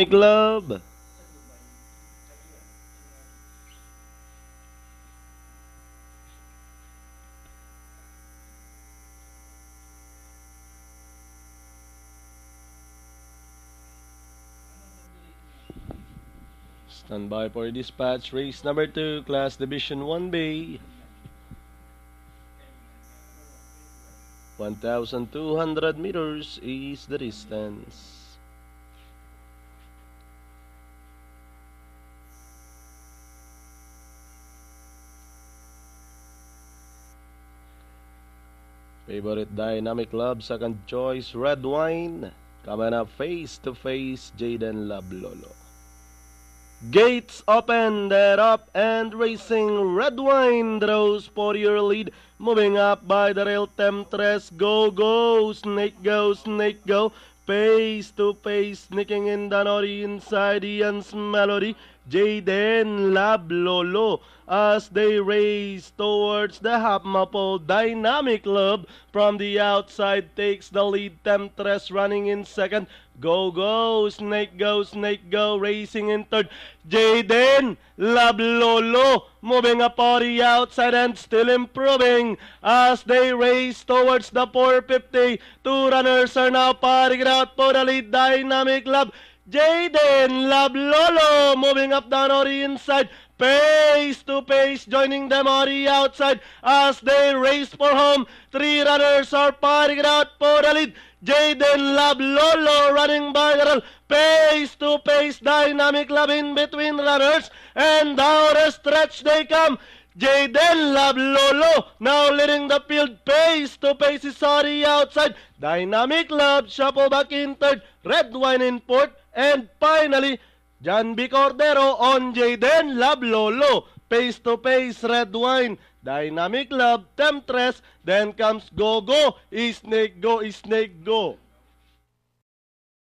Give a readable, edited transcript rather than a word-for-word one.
Club. Stand by for dispatch. Race number 2, Class Division 1B. 1,200 meters is the distance. Favorite Dynamic Club, second choice, Red Wine. Coming up face to face, Jaden Lablolo. Gates open, they're up and racing. Red Wine draws for your lead. Moving up by the rail, Temptress. Go, go, Snake go, Snake go. Pace to pace, sneaking in Danori inside Ian's Melody. Jaden Lablolo as they race towards the half maple. Dynamic Club from the outside takes the lead. Temptress running in second. Go, go, Snake go, Snake go, racing in third. Jaden Lablolo moving up on the outside and still improving as they race towards the 450. Two runners are now parting out for the lead. Dynamic Club. Jaden Lablolo moving up down on the inside. Pace to pace, joining them on the outside as they race for home. Three runners are parting out for the lead. Jaden Lablolo running by the rail. Pace to pace, Dynamic Club in between runners. And down the stretch they come. Jaden Lablolo now leading the field. Pace to pace is on the outside. Dynamic Club shuffle back in third. Red Wine in fourth. And finally, John B. Cordero on Jaden Lablolo. Pace to pace, Red Wine. Dynamic Club, Temptress. Then comes Go Go, Snake Go, Snake Go.